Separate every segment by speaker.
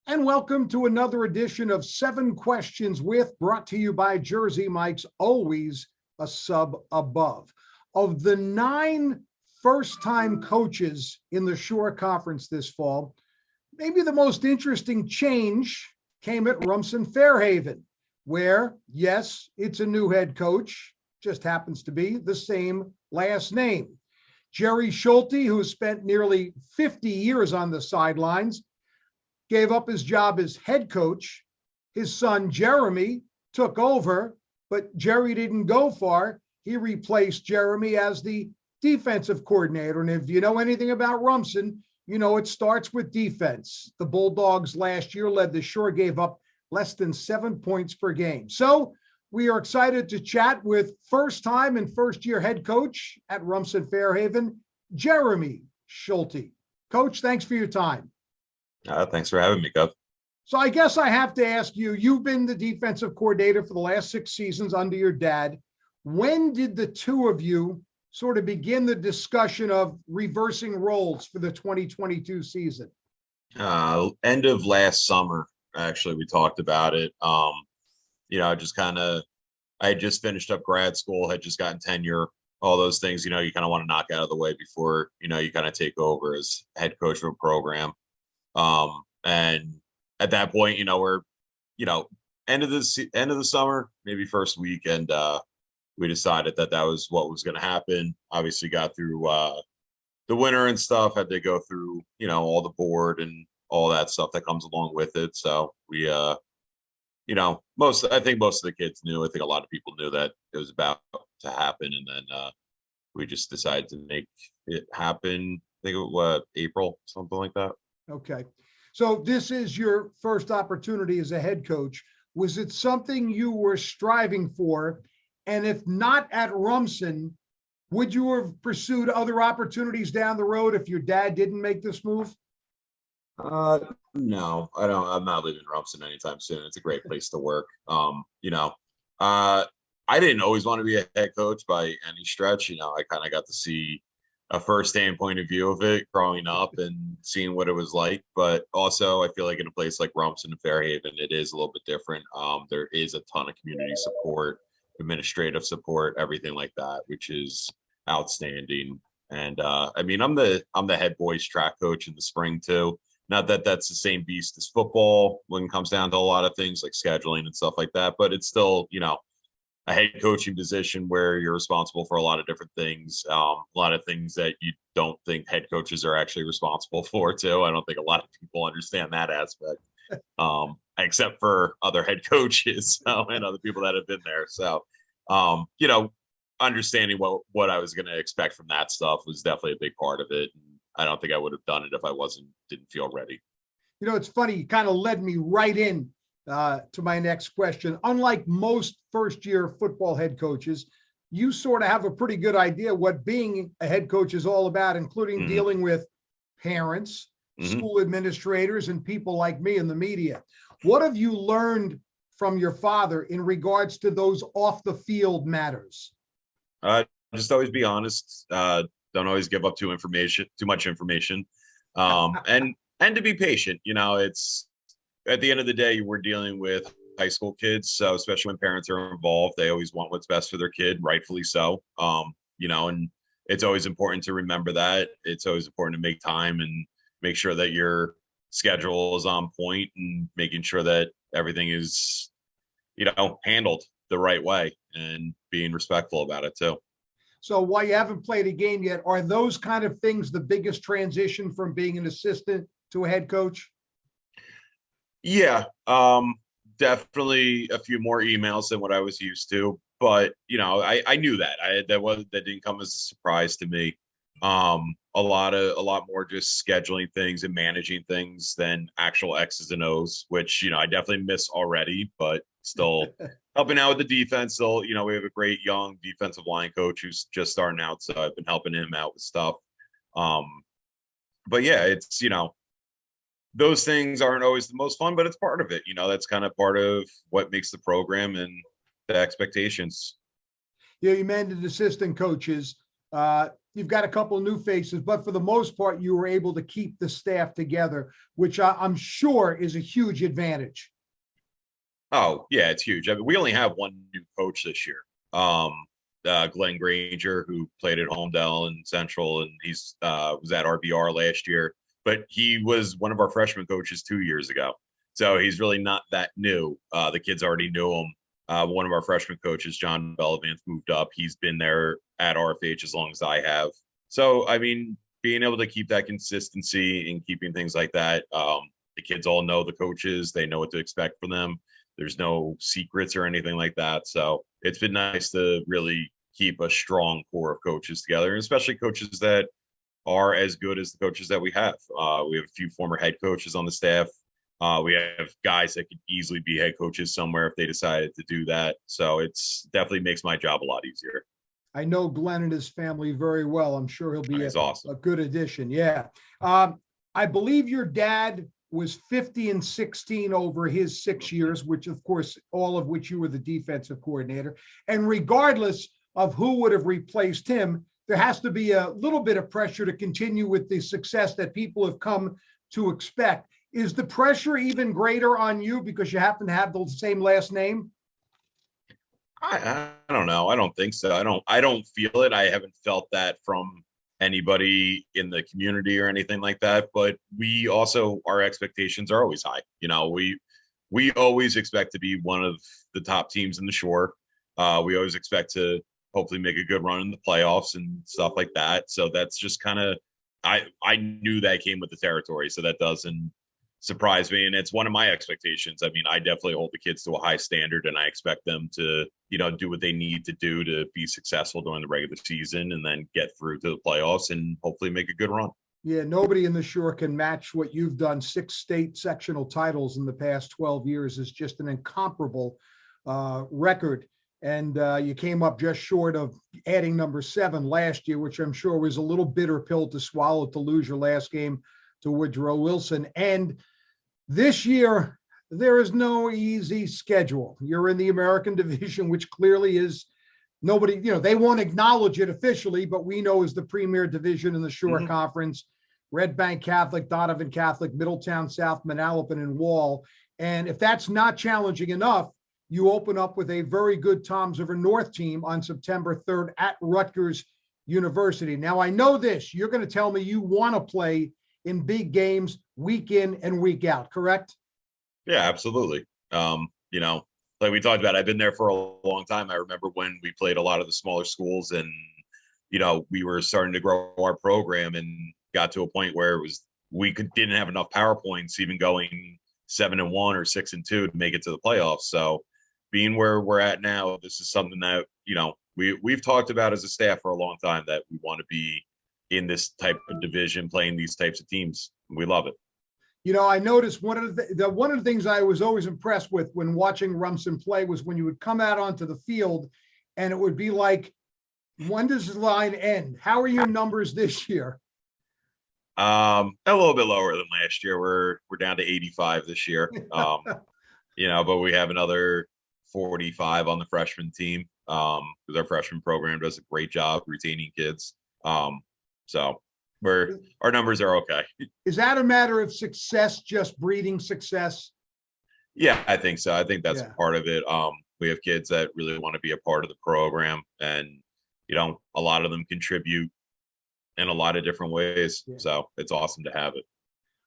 Speaker 1: And welcome to another edition of 7 Questions With, brought to you by Jersey Mike's, always a sub above. Of the 9 first-time coaches in the Shore Conference this fall, maybe the most interesting change came at Rumson Fairhaven, where, yes, it's a new head coach, just happens to be the same last name. Jerry Schulte, who has spent nearly 50 years on the sidelines, gave up his job as head coach. His son, Jeremy, took over, but Jerry didn't go far. He replaced Jeremy as the defensive coordinator. And if you know anything about Rumson, you know it starts with defense. The Bulldogs last year led the Shore, gave up less than 7 points per game. So we are excited to chat with first-time and first-year head coach at Rumson Fairhaven, Jeremy Schulte. Coach, thanks for your time.
Speaker 2: Thanks for having me, Gov.
Speaker 1: So I guess I have to ask you, you've been the defensive coordinator for the last 6 seasons under your dad. When did the two of you sort of begin the discussion of reversing roles for the 2022 season?
Speaker 2: End of last summer, actually, we talked about it. Just kind of, I had just finished up grad school, had just gotten tenure, all those things, you kind of want to knock out of the way before, you kind of take over as head coach of a program. And at that point, we're, end of the summer, maybe first week. And, we decided that was what was going to happen. Obviously got through, the winter and stuff, had to go through, all the board and all that stuff that comes along with it. So we, I think most of the kids knew, I think a lot of people knew that it was about to happen. And then, we just decided to make it happen. I think it was April, something like that.
Speaker 1: Okay. So this is your first opportunity as a head coach. Was it something you were striving for? And if not at Rumson, would you have pursued other opportunities down the road if your dad didn't make this move?
Speaker 2: No, I don't. I'm not leaving Rumson anytime soon. It's a great place to work. I didn't always want to be a head coach by any stretch. I kind of got to see a first-hand point of view of it growing up and seeing what it was like. But also, I feel like in a place like Rumson and Fairhaven, it is a little bit different. There is a ton of community support, administrative support, everything like that, which is outstanding. And I'm the head boys track coach in the spring too. Not that that's the same beast as football when it comes down to a lot of things like scheduling and stuff like that, but it's still, a head coaching position where you're responsible for a lot of different things, a lot of things that you don't think head coaches are actually responsible for too. I don't think a lot of people understand that aspect, except for other head coaches and other people that have been there. So, understanding what I was going to expect from that stuff was definitely a big part of it. And I don't think I would have done it if I didn't feel ready.
Speaker 1: It's funny. You kind of led me right in to my next question. Unlike most first-year football head coaches, you sort of have a pretty good idea what being a head coach is all about, including dealing with parents, school administrators, and people like me in the media. What have you learned from your father in regards to those off-the-field matters?
Speaker 2: Just always be honest. Don't always give up too much information, and to be patient. It's at the end of the day, we're dealing with high school kids, so especially when parents are involved, they always want what's best for their kid, rightfully so. And it's always important to remember that. It's always important to make time and make sure that your schedule is on point and making sure that everything is, handled the right way and being respectful about it too.
Speaker 1: So while you haven't played a game yet, are those kind of things the biggest transition from being an assistant to a head coach?
Speaker 2: Yeah, definitely a few more emails than what I was used to, but I knew that that didn't come as a surprise to me. A lot more just scheduling things and managing things than actual X's and O's, which I definitely miss already, but still helping out with the defense. Still, we have a great young defensive line coach who's just starting out, so I've been helping him out with stuff. But yeah, it's those things aren't always the most fun, but it's part of it. That's kind of part of what makes the program and the expectations.
Speaker 1: You mentioned assistant coaches. you've got a couple of new faces, but for the most part, you were able to keep the staff together, which I'm sure is a huge advantage.
Speaker 2: Oh, yeah, it's huge. I mean, we only have one new coach this year. Glenn Granger, who played at Homedale and Central, and he's was at RBR last year, but he was one of our freshman coaches 2 years ago. So he's really not that new. The kids already knew him. One of our freshman coaches, John Bellavance, moved up. He's been there at RFH as long as I have. So, I mean, being able to keep that consistency and keeping things like that, the kids all know the coaches. They know what to expect from them. There's no secrets or anything like that. So it's been nice to really keep a strong core of coaches together, especially coaches that are as good as the coaches that we have. We have a few former head coaches on the staff. We have guys that could easily be head coaches somewhere if they decided to do that. So it's definitely makes my job a lot easier.
Speaker 1: I know Glenn and his family very well. I'm sure he'll be
Speaker 2: He's awesome.
Speaker 1: a good addition. Yeah. I believe your dad was 50-16 over his 6 years, which of course, all of which you were the defensive coordinator. And regardless of who would have replaced him, there has to be a little bit of pressure to continue with the success that people have come to expect. Is the pressure even greater on you because you happen to have the same last name?
Speaker 2: I don't know. I don't think so. I don't feel it. I haven't felt that from anybody in the community or anything like that. But we also, our expectations are always high. You know, we always expect to be one of the top teams in the shore. We always expect to hopefully make a good run in the playoffs and stuff like that. So that's just kind of, I knew that came with the territory. So that doesn't surprise me. And it's one of my expectations. I mean, I definitely hold the kids to a high standard and I expect them to, do what they need to do to be successful during the regular season and then get through to the playoffs and hopefully make a good run.
Speaker 1: Yeah, nobody in the shore can match what you've done. 6 state sectional titles in the past 12 years is just an incomparable record. And you came up just short of adding number 7 last year, which I'm sure was a little bitter pill to swallow to lose your last game to Woodrow Wilson. And this year, there is no easy schedule. You're in the American Division, which clearly is nobody, they won't acknowledge it officially, but we know is the premier division in the Shore Conference. Red Bank Catholic, Donovan Catholic, Middletown South, Manalapan, and Wall. And if that's not challenging enough, you open up with a very good Toms River North team on September 3rd at Rutgers University. Now, I know this. You're going to tell me you want to play in big games week in and week out, correct?
Speaker 2: Yeah, absolutely. Like we talked about, I've been there for a long time. I remember when we played a lot of the smaller schools and, we were starting to grow our program and got to a point where didn't have enough PowerPoints even going 7-1 or 6-2 to make it to the playoffs. So being where we're at now, this is something that, we've talked about as a staff for a long time that we want to be in this type of division, playing these types of teams. We love it.
Speaker 1: I noticed one of the things I was always impressed with when watching Rumson play was when you would come out onto the field and it would be like, when does the line end? How are your numbers this year?
Speaker 2: A little bit lower than last year. We're down to 85 this year. But we have another 45 on the freshman team. Because our freshman program does a great job retaining kids. So our numbers are okay.
Speaker 1: Is that a matter of success, just breeding success?
Speaker 2: Yeah, I think so. I think that's part of it. We have kids that really want to be a part of the program and, a lot of them contribute in a lot of different ways. Yeah. So it's awesome to have it.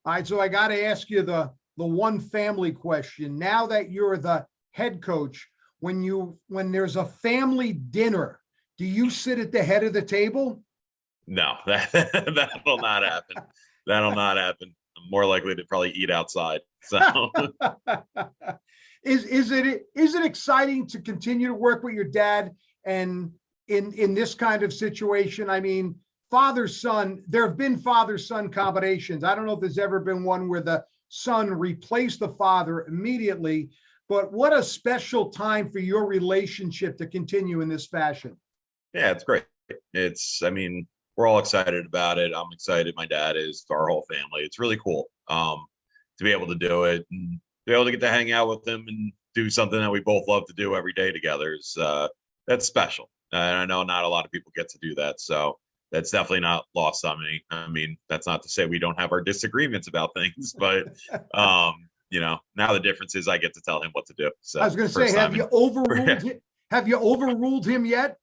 Speaker 1: All right. So I got to ask you the one family question. Now that you're the head coach, when there's a family dinner, do you sit at the head of the table?
Speaker 2: No, that'll not happen. That'll not happen. I'm more likely to probably eat outside. So
Speaker 1: is it exciting to continue to work with your dad and in this kind of situation? I mean, father-son, there have been father-son combinations. I don't know if there's ever been one where the son replaced the father immediately, but what a special time for your relationship to continue in this fashion.
Speaker 2: Yeah, it's great. We're all excited about it. I'm excited. My dad is, our whole family. It's really cool to be able to do it and be able to get to hang out with him and do something that we both love to do every day together. That's special. And I know not a lot of people get to do that. So that's definitely not lost on me. I mean, that's not to say we don't have our disagreements about things, but now the difference is I get to tell him what to do.
Speaker 1: I
Speaker 2: So
Speaker 1: was going to say,
Speaker 2: first time
Speaker 1: have you overruled him yet?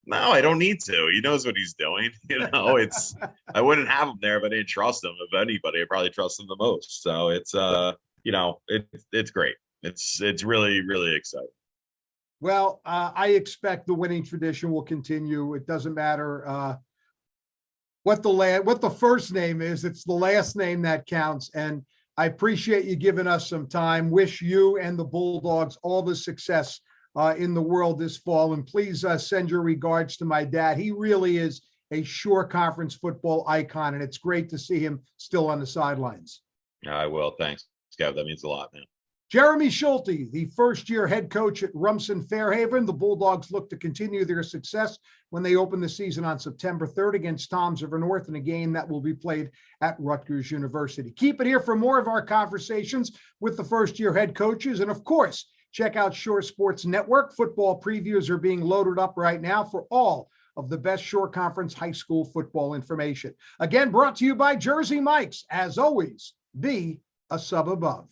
Speaker 2: no, I don't need to. He knows what he's doing. I wouldn't have him there if I didn't trust him. If anybody, I probably trust him the most. So it's great. It's really, really exciting.
Speaker 1: Well, I expect the winning tradition will continue. It doesn't matter what the first name is. It's the last name that counts. And I appreciate you giving us some time. Wish you and the Bulldogs all the success in the world this fall. And please send your regards to my dad. He really is a Shore Conference football icon, and it's great to see him still on the sidelines.
Speaker 2: I will. Thanks, Scout. That means a lot, man.
Speaker 1: Jeremy Schulte, the first-year head coach at Rumson Fairhaven. The Bulldogs look to continue their success when they open the season on September 3rd against Toms River North in a game that will be played at Rutgers University. Keep it here for more of our conversations with the first-year head coaches. And, of course, check out Shore Sports Network. Football previews are being loaded up right now for all of the best Shore Conference high school football information. Again, brought to you by Jersey Mike's. As always, be a sub above.